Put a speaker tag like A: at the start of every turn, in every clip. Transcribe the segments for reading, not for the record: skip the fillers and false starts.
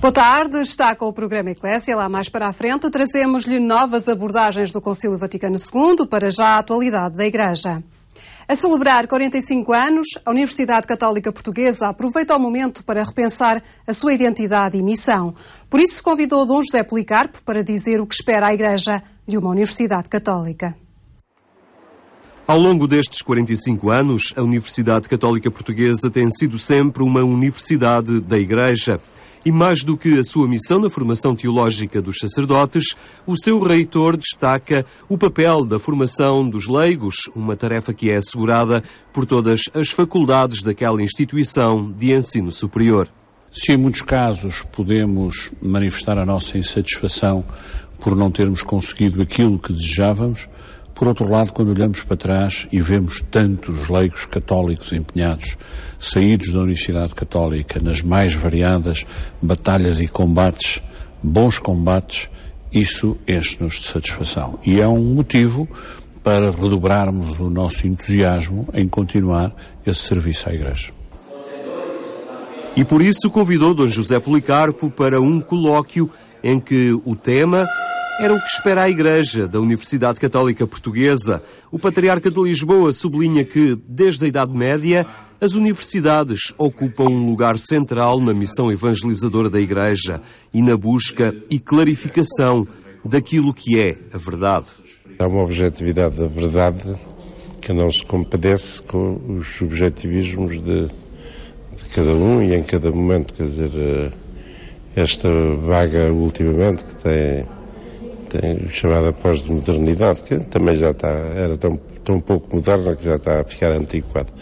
A: Boa tarde, está com o programa Eclésia. Lá mais para a frente trazemos-lhe novas abordagens do Concílio Vaticano II, para já a atualidade da Igreja. A celebrar 45 anos, a Universidade Católica Portuguesa aproveita o momento para repensar a sua identidade e missão. Por isso convidou Dom José Policarpo para dizer o que espera a Igreja de uma Universidade Católica.
B: Ao longo destes 45 anos, a Universidade Católica Portuguesa tem sido sempre uma universidade da Igreja. E mais do que a sua missão na formação teológica dos sacerdotes, o seu reitor destaca o papel da formação dos leigos, uma tarefa que é assegurada por todas as faculdades daquela instituição de ensino superior.
C: Se em muitos casos podemos manifestar a nossa insatisfação por não termos conseguido aquilo que desejávamos, por outro lado, quando olhamos para trás e vemos tantos leigos católicos empenhados, saídos da Universidade Católica nas mais variadas batalhas e combates, bons combates, isso enche-nos de satisfação. E é um motivo para redobrarmos o nosso entusiasmo em continuar esse serviço à Igreja.
B: E por isso convidou Dom José Policarpo para um colóquio em que o tema era o que espera a Igreja da Universidade Católica Portuguesa. O Patriarca de Lisboa sublinha que, desde a Idade Média, as universidades ocupam um lugar central na missão evangelizadora da Igreja e na busca e clarificação daquilo que é a verdade.
D: Há uma objetividade da verdade que não se compadece com os subjetivismos de cada um e em cada momento. Quer dizer, esta vaga ultimamente que tem chamada pós-modernidade, que também já era tão pouco moderna que já está a ficar antiquada.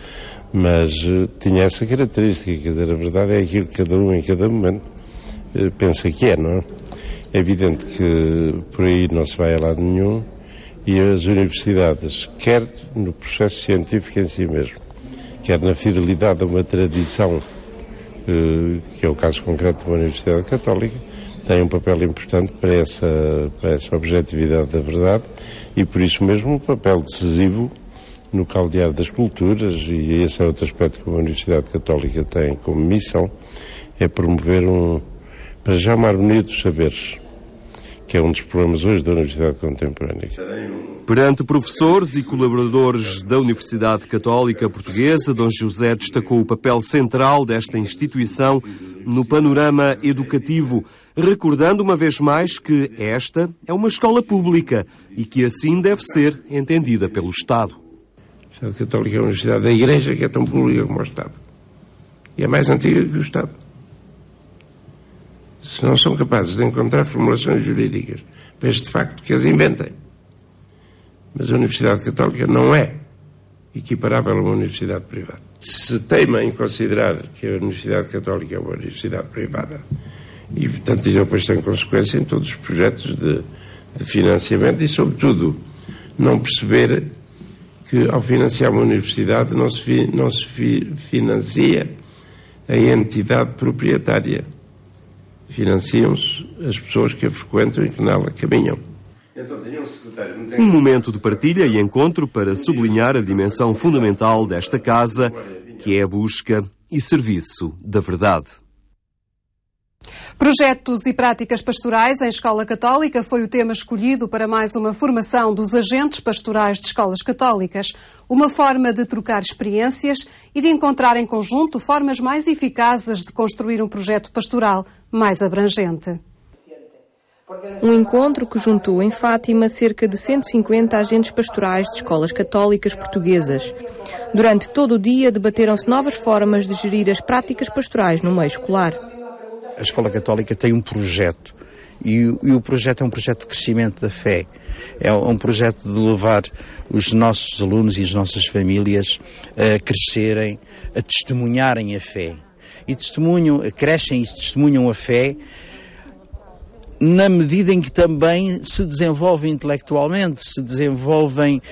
D: Mas tinha essa característica, quer dizer, a verdade é aquilo que cada um em cada momento pensa que é, não é? É evidente que por aí não se vai a lado nenhum e as universidades, quer no processo científico em si mesmo, quer na fidelidade a uma tradição, que é o caso concreto de uma Universidade Católica, tem um papel importante para essa objetividade da verdade e por isso mesmo um papel decisivo no caldear das culturas, e esse é outro aspecto que a Universidade Católica tem como missão, é promover para já uma harmonia dos saberes, que é um dos problemas hoje da Universidade Contemporânea.
B: Perante professores e colaboradores da Universidade Católica Portuguesa, Dom José destacou o papel central desta instituição no panorama educativo, recordando uma vez mais que esta é uma escola pública e que assim deve ser entendida pelo Estado.
D: A Universidade Católica é uma universidade da Igreja que é tão pública como o Estado. E é mais antiga que o Estado. Se não são capazes de encontrar formulações jurídicas para este facto, que as inventem. Mas a Universidade Católica não é equiparável a uma universidade privada. Se teima em considerar que a Universidade Católica é uma universidade privada, e portanto isso depois tem consequência em todos os projetos de financiamento e, sobretudo, não perceber que ao financiar uma universidade não se financia a entidade proprietária. Financiam-se as pessoas que a frequentam e que nela caminham.
B: Um momento de partilha e encontro para sublinhar a dimensão fundamental desta casa, que é a busca e serviço da verdade.
A: Projetos e práticas pastorais em escola católica foi o tema escolhido para mais uma formação dos agentes pastorais de escolas católicas. Uma forma de trocar experiências e de encontrar em conjunto formas mais eficazes de construir um projeto pastoral mais abrangente.
E: Um encontro que juntou em Fátima cerca de 150 agentes pastorais de escolas católicas portuguesas. Durante todo o dia debateram-se novas formas de gerir as práticas pastorais no meio escolar.
F: A Escola Católica tem um projeto e o projeto é um projeto de crescimento da fé. É um projeto de levar os nossos alunos e as nossas famílias a crescerem, a testemunharem a fé. E crescem e testemunham a fé na medida em que também se desenvolvem intelectualmente, se desenvolvem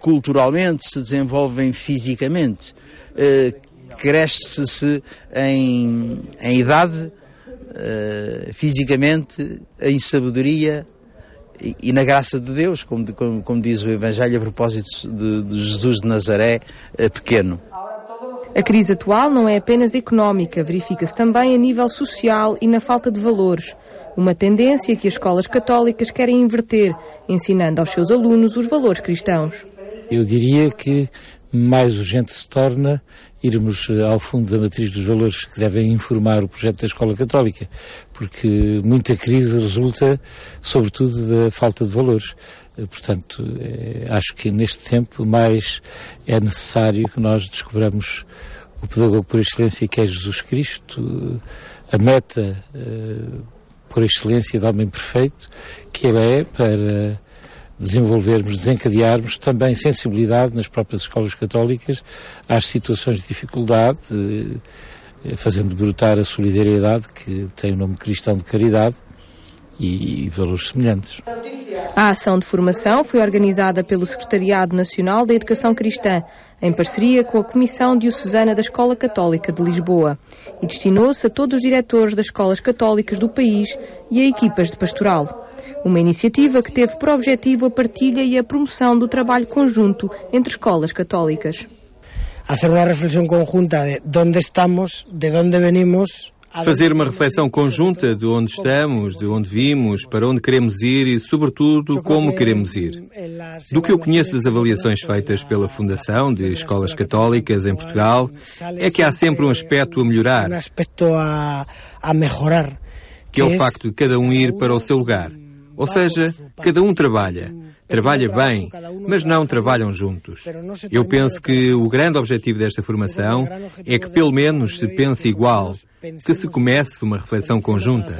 F: culturalmente, se desenvolvem fisicamente. Cresce-se em idade, fisicamente, em sabedoria e na graça de Deus, como diz o Evangelho a propósito de Jesus de Nazaré, pequeno.
E: A crise atual não é apenas económica, verifica-se também a nível social e na falta de valores. Uma tendência que as escolas católicas querem inverter, ensinando aos seus alunos os valores cristãos.
G: Eu diria que mais urgente se torna irmos ao fundo da matriz dos valores que devem informar o projeto da Escola Católica, porque muita crise resulta, sobretudo, da falta de valores. Portanto, acho que neste tempo mais é necessário que nós descobramos o pedagogo por excelência, que é Jesus Cristo, a meta por excelência do homem perfeito, que ele é, para desenvolvermos, desencadearmos também sensibilidade nas próprias escolas católicas às situações de dificuldade, fazendo brotar a solidariedade, que tem o nome cristão de caridade, e valores semelhantes.
E: A ação de formação foi organizada pelo Secretariado Nacional da Educação Cristã, em parceria com a Comissão Diocesana da Escola Católica de Lisboa, e destinou-se a todos os diretores das escolas católicas do país e a equipas de pastoral. Uma iniciativa que teve por objetivo a partilha e a promoção do trabalho conjunto entre escolas católicas.
H: Fazer uma reflexão conjunta de onde estamos, de onde venimos.
I: Fazer uma reflexão conjunta de onde estamos, de onde vimos, para onde queremos ir e, sobretudo, como queremos ir. Do que eu conheço das avaliações feitas pela Fundação de Escolas Católicas em Portugal, é que há sempre um aspecto a melhorar, que é o facto de cada um ir para o seu lugar. Ou seja, cada um trabalha bem, mas não trabalham juntos. Eu penso que o grande objetivo desta formação é que pelo menos se pense igual, que se comece uma reflexão conjunta.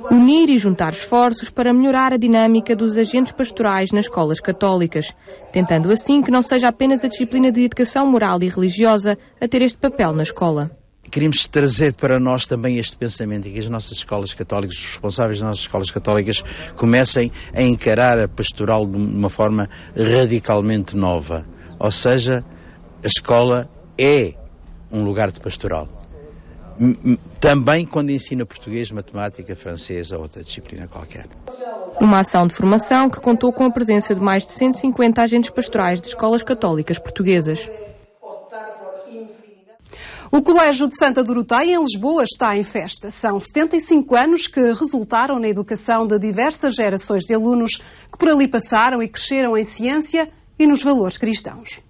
E: Unir e juntar esforços para melhorar a dinâmica dos agentes pastorais nas escolas católicas, tentando assim que não seja apenas a disciplina de educação moral e religiosa a ter este papel na escola.
F: Queríamos trazer para nós também este pensamento e que as nossas escolas católicas, os responsáveis das nossas escolas católicas, comecem a encarar a pastoral de uma forma radicalmente nova. Ou seja, a escola é um lugar de pastoral. Também quando ensina português, matemática, francês ou outra disciplina qualquer.
E: Uma ação de formação que contou com a presença de mais de 150 agentes pastorais de escolas católicas portuguesas.
A: O Colégio de Santa Doroteia, em Lisboa, está em festa. São 75 anos que resultaram na educação de diversas gerações de alunos que por ali passaram e cresceram em ciência e nos valores cristãos.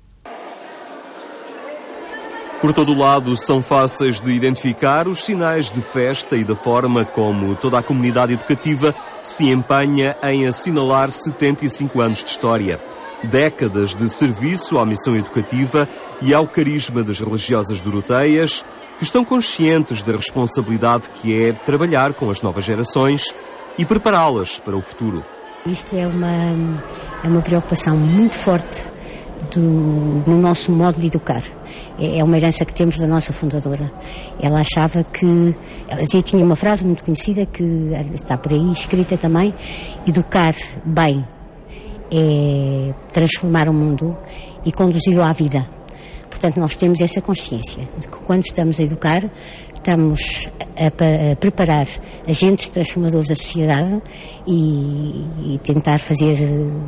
B: Por todo o lado, são fáceis de identificar os sinais de festa e da forma como toda a comunidade educativa se empenha em assinalar 75 anos de história. Décadas de serviço à missão educativa e ao carisma das religiosas doroteias, que estão conscientes da responsabilidade que é trabalhar com as novas gerações e prepará-las para o futuro.
J: Isto é uma preocupação muito forte no nosso modo de educar. É uma herança que temos da nossa fundadora. Ela achava que... Ela tinha uma frase muito conhecida que está por aí escrita também: educar bem é transformar o mundo e conduzi-lo à vida. Portanto, nós temos essa consciência de que quando estamos a educar, estamos a preparar agentes transformadores da sociedade e tentar fazer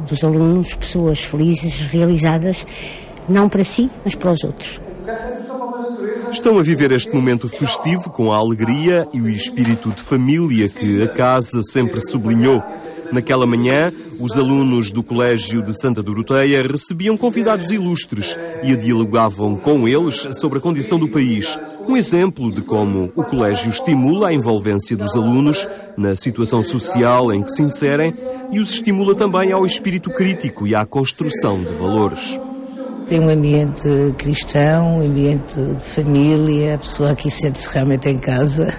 J: dos alunos pessoas felizes, realizadas, não para si, mas para os outros.
B: Estão a viver este momento festivo com a alegria e o espírito de família que a casa sempre sublinhou. Naquela manhã, os alunos do Colégio de Santa Doroteia recebiam convidados ilustres e dialogavam com eles sobre a condição do país. Um exemplo de como o colégio estimula a envolvência dos alunos na situação social em que se inserem e os estimula também ao espírito crítico e à construção de valores.
K: Tem um ambiente cristão, um ambiente de família, a pessoa aqui sente-se realmente em casa.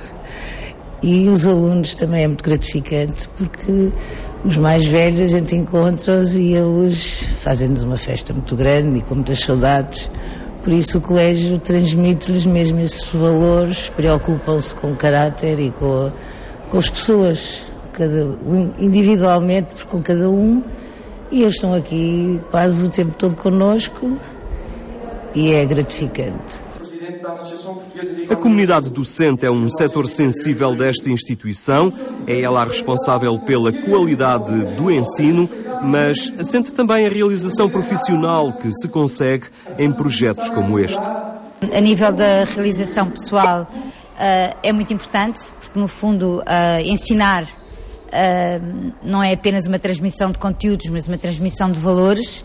K: E os alunos também é muito gratificante, porque os mais velhos a gente encontra-os e eles fazem-nos uma festa muito grande e com muitas saudades. Por isso o colégio transmite-lhes mesmo esses valores, preocupam-se com o caráter e com as pessoas, individualmente, com cada um, e eles estão aqui quase o tempo todo connosco e é gratificante.
L: Presidente da Associação Portuguesa
B: A comunidade docente é um setor sensível desta instituição, é ela a responsável pela qualidade do ensino, mas assente também a realização profissional que se consegue em projetos como este.
L: A nível da realização pessoal é muito importante, porque no fundo ensinar não é apenas uma transmissão de conteúdos, mas uma transmissão de valores.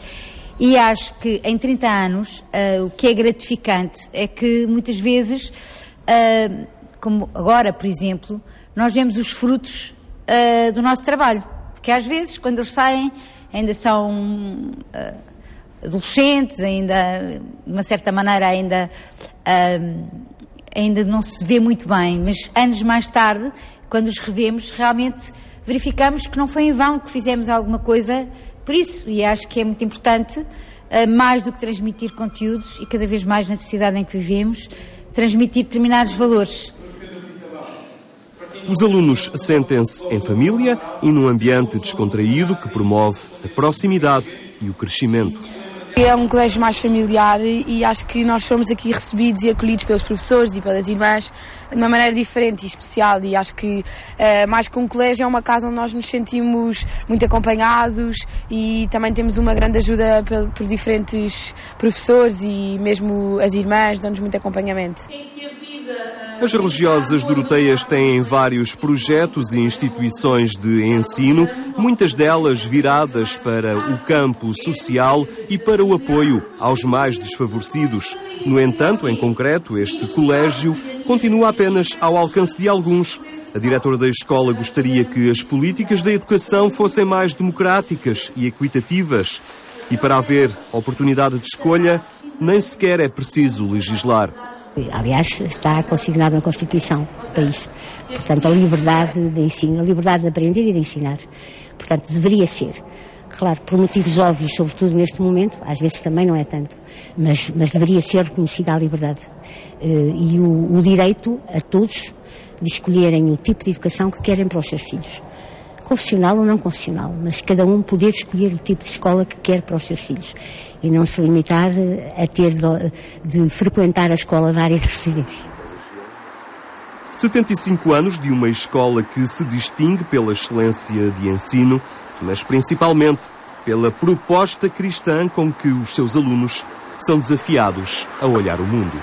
L: E acho que em 30 anos o que é gratificante é que muitas vezes, como agora, por exemplo, nós vemos os frutos do nosso trabalho. Porque às vezes, quando eles saem, ainda são adolescentes, ainda, de uma certa maneira, ainda não se vê muito bem. Mas anos mais tarde, quando os revemos, realmente verificamos que não foi em vão que fizemos alguma coisa por isso, e acho que é muito importante, mais do que transmitir conteúdos, e cada vez mais na sociedade em que vivemos, transmitir determinados valores.
B: Os alunos sentem-se em família e num ambiente descontraído que promove a proximidade e o crescimento.
M: É um colégio mais familiar e acho que nós somos aqui recebidos e acolhidos pelos professores e pelas irmãs de uma maneira diferente e especial, e acho que mais que um colégio é uma casa onde nós nos sentimos muito acompanhados e também temos uma grande ajuda por diferentes professores e mesmo as irmãs dão-nos muito acompanhamento.
B: As religiosas doroteias têm vários projetos e instituições de ensino, muitas delas viradas para o campo social e para o apoio aos mais desfavorecidos. No entanto, em concreto, este colégio continua apenas ao alcance de alguns. A diretora da escola gostaria que as políticas da educação fossem mais democráticas e equitativas. E para haver oportunidade de escolha, nem sequer é preciso legislar.
J: Aliás, está consignado na Constituição do país. Portanto, a liberdade de ensino, a liberdade de aprender e de ensinar. Portanto, deveria ser. Claro, por motivos óbvios, sobretudo neste momento, às vezes também não é tanto, mas deveria ser reconhecida a liberdade. E o direito a todos de escolherem o tipo de educação que querem para os seus filhos. Confessional ou não confessional, mas cada um poder escolher o tipo de escola que quer para os seus filhos e não se limitar a ter de frequentar a escola da área de residência.
B: 75 anos de uma escola que se distingue pela excelência de ensino, mas principalmente pela proposta cristã com que os seus alunos são desafiados a olhar o mundo.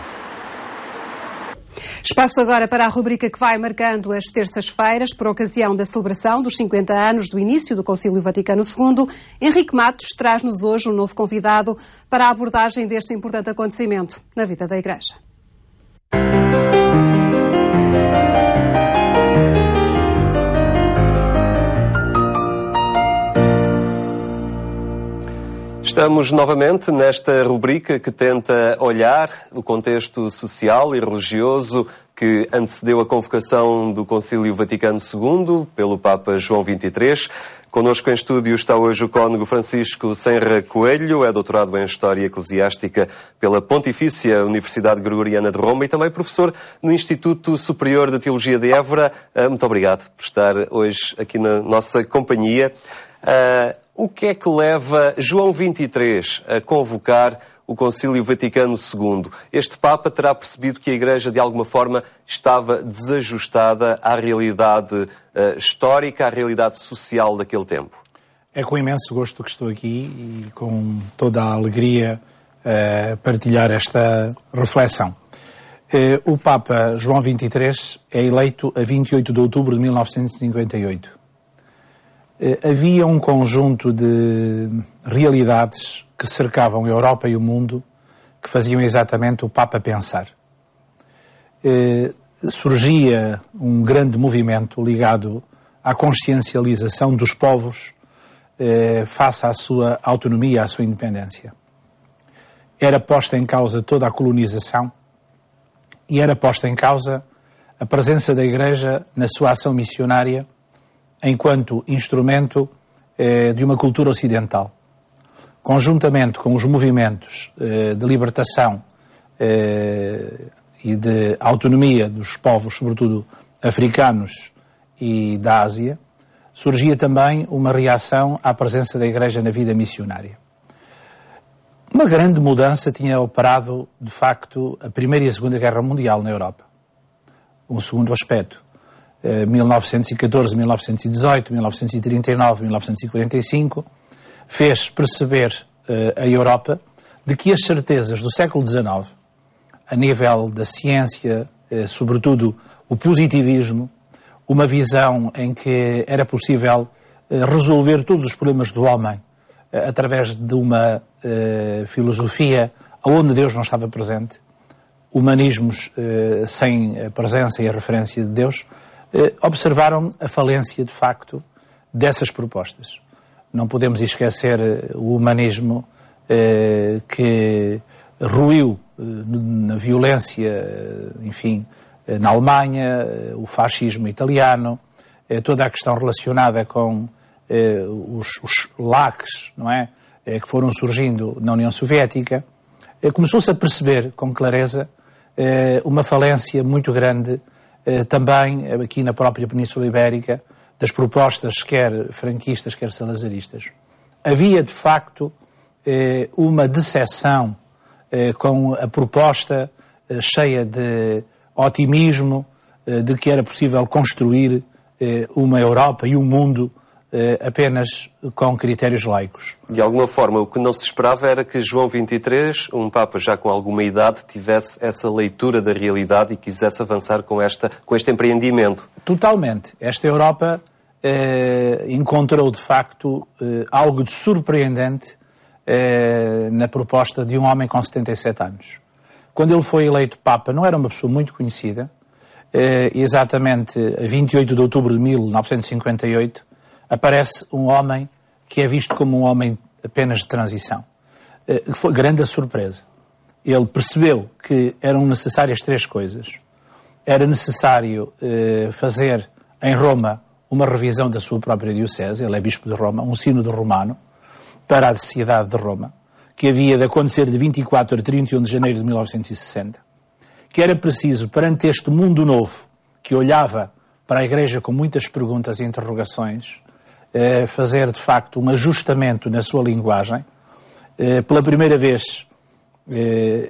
A: Espaço agora para a rubrica que vai marcando as terças-feiras por ocasião da celebração dos 50 anos do início do Concílio Vaticano II. Henrique Matos traz-nos hoje um novo convidado para a abordagem deste importante acontecimento na vida da Igreja.
B: Estamos novamente nesta rubrica que tenta olhar o contexto social e religioso que antecedeu a convocação do Concílio Vaticano II pelo Papa João XXIII. Connosco em estúdio está hoje o cônego Francisco Senra Coelho, é doutorado em História Eclesiástica pela Pontifícia Universidade Gregoriana de Roma e também professor no Instituto Superior de Teologia de Évora. Muito obrigado por estar hoje aqui na nossa companhia. O que é que leva João XXIII a convocar o Concílio Vaticano II? Este Papa terá percebido que a Igreja, de alguma forma, estava desajustada à realidade histórica, à realidade social daquele tempo.
N: É com imenso gosto que estou aqui e com toda a alegria partilhar esta reflexão. O Papa João XXIII é eleito a 28 de outubro de 1958. Havia um conjunto de realidades que cercavam a Europa e o mundo que faziam exatamente o Papa pensar. Surgia um grande movimento ligado à consciencialização dos povos face à sua autonomia, à sua independência. Era posta em causa toda a colonização e era posta em causa a presença da Igreja na sua ação missionária enquanto instrumento de uma cultura ocidental. Conjuntamente com os movimentos de libertação e de autonomia dos povos, sobretudo africanos e da Ásia, surgia também uma reação à presença da Igreja na vida missionária. Uma grande mudança tinha operado, de facto, a Primeira e a Segunda Guerra Mundial na Europa. Um segundo aspecto. 1914, 1918, 1939, 1945, fez perceber a Europa de que as certezas do século XIX, a nível da ciência, sobretudo o positivismo, uma visão em que era possível resolver todos os problemas do homem através de uma filosofia onde Deus não estava presente, humanismos sem a presença e a referência de Deus, observaram a falência, de facto, dessas propostas. Não podemos esquecer o humanismo que ruiu na violência, enfim, na Alemanha, o fascismo italiano, toda a questão relacionada com os LACs, não é? Que foram surgindo na União Soviética. Começou-se a perceber com clareza uma falência muito grande também aqui na própria Península Ibérica, das propostas quer franquistas, quer salazaristas. Havia, de facto, uma decepção com a proposta cheia de otimismo de que era possível construir uma Europa e um mundo apenas com critérios laicos.
B: De alguma forma, o que não se esperava era que João XXIII, um Papa já com alguma idade, tivesse essa leitura da realidade e quisesse avançar com este empreendimento.
N: Totalmente. Esta Europa encontrou, de facto, algo de surpreendente na proposta de um homem com 77 anos. Quando ele foi eleito Papa, não era uma pessoa muito conhecida. Exatamente a 28 de outubro de 1958, aparece um homem que é visto como um homem apenas de transição. Foi grande a surpresa. Ele percebeu que eram necessárias três coisas. Era necessário fazer em Roma uma revisão da sua própria diocese, ele é bispo de Roma, um sínodo romano, para a cidade de Roma, que havia de acontecer de 24 a 31 de janeiro de 1960, que era preciso, perante este mundo novo, que olhava para a Igreja com muitas perguntas e interrogações, fazer, de facto, um ajustamento na sua linguagem. Pela primeira vez,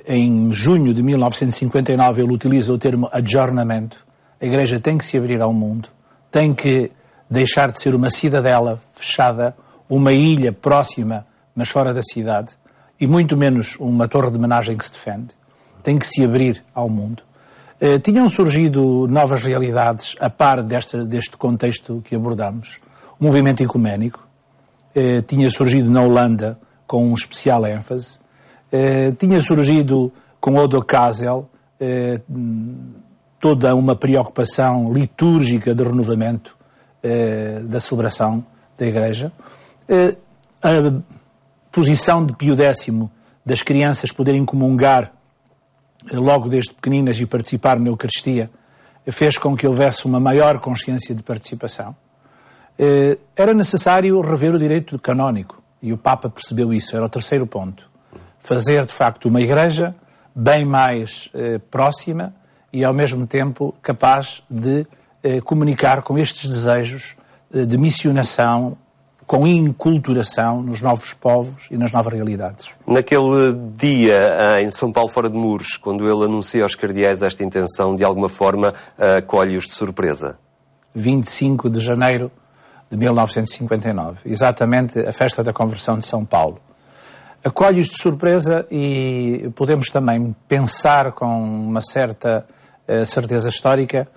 N: em junho de 1959, ele utiliza o termo adjornamento. A Igreja tem que se abrir ao mundo, tem que deixar de ser uma cidadela fechada, uma ilha próxima, mas fora da cidade, e muito menos uma torre de homenagem que se defende. Tem que se abrir ao mundo. Tinham surgido novas realidades a par deste contexto que abordamos. O movimento ecuménico tinha surgido na Holanda com um especial ênfase. Tinha surgido com Odo Kassel toda uma preocupação litúrgica de renovamento da celebração da Igreja. A posição de Pio X das crianças poderem comungar logo desde pequeninas e participar na Eucaristia fez com que houvesse uma maior consciência de participação. Era necessário rever o direito canónico e o Papa percebeu isso, era o terceiro ponto. Fazer, de facto, uma Igreja bem mais próxima e, ao mesmo tempo, capaz de comunicar com estes desejos de missionação, com inculturação nos novos povos e nas novas realidades.
B: Naquele dia, em São Paulo fora de Muros, quando ele anuncia aos cardeais esta intenção, de alguma forma, colhe-os de surpresa.
N: 25 de janeiro de 1959, exatamente a festa da conversão de São Paulo. Acolhe-os de surpresa e podemos também pensar com uma certa certeza histórica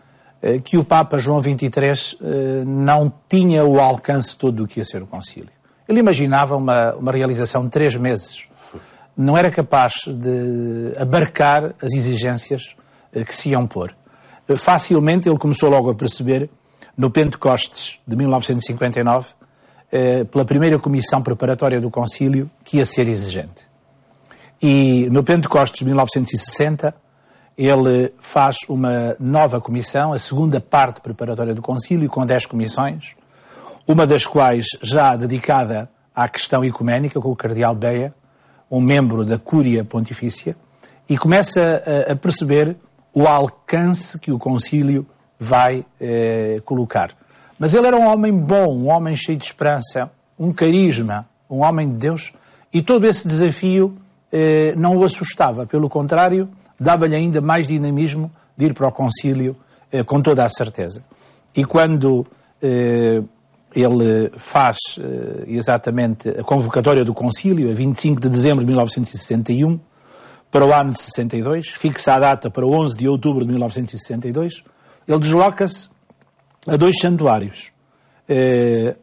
N: que o Papa João XXIII não tinha o alcance todo do que ia ser o concílio. Ele imaginava uma realização de 3 meses. Não era capaz de abarcar as exigências que se iam pôr. Facilmente ele começou logo a perceber, no Pentecostes de 1959, pela primeira comissão preparatória do concílio, que ia ser exigente. E no Pentecostes de 1960, ele faz uma nova comissão, a segunda parte preparatória do concílio, com 10 comissões, uma das quais já dedicada à questão ecuménica, com o cardeal Beia, um membro da Cúria Pontifícia, e começa a perceber o alcance que o concílio vai colocar. Mas ele era um homem bom, um homem cheio de esperança, um carisma, um homem de Deus, e todo esse desafio não o assustava. Pelo contrário, dava-lhe ainda mais dinamismo de ir para o concílio com toda a certeza. E quando ele faz exatamente a convocatória do concílio, a 25 de dezembro de 1961, para o ano de 62, fixa a data para o 11 de outubro de 1962, ele desloca-se a 2 santuários,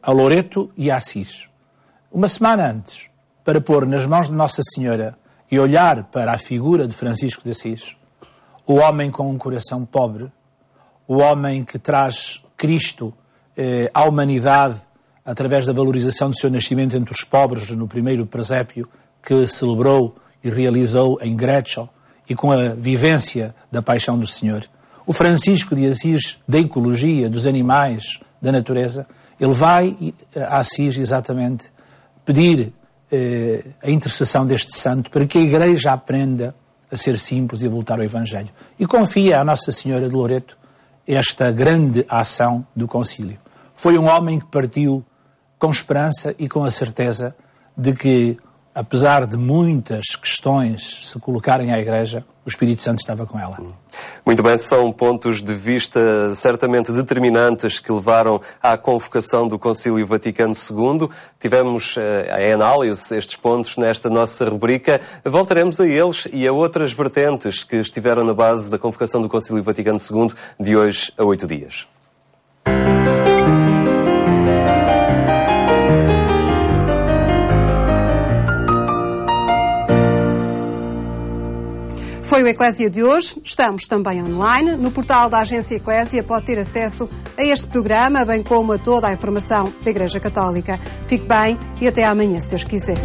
N: a Loreto e a Assis. Uma semana antes, para pôr nas mãos de Nossa Senhora e olhar para a figura de Francisco de Assis, o homem com um coração pobre, o homem que traz Cristo à humanidade através da valorização do seu nascimento entre os pobres no primeiro presépio que celebrou e realizou em Greccio e com a vivência da paixão do Senhor. O Francisco de Assis da ecologia, dos animais, da natureza, ele vai a Assis exatamente pedir a intercessão deste santo para que a Igreja aprenda a ser simples e a voltar ao Evangelho. E confia à Nossa Senhora de Loreto esta grande ação do concílio. Foi um homem que partiu com esperança e com a certeza de que, apesar de muitas questões se colocarem à Igreja, o Espírito Santo estava com ela.
B: Muito bem, são pontos de vista certamente determinantes que levaram à convocação do Concílio Vaticano II. Tivemos em análise estes pontos nesta nossa rubrica. Voltaremos a eles e a outras vertentes que estiveram na base da convocação do Concílio Vaticano II de hoje a 8 dias.
A: Foi o Eclésia de hoje. Estamos também online. No portal da Agência Eclésia pode ter acesso a este programa, bem como a toda a informação da Igreja Católica. Fique bem e até amanhã, se Deus quiser.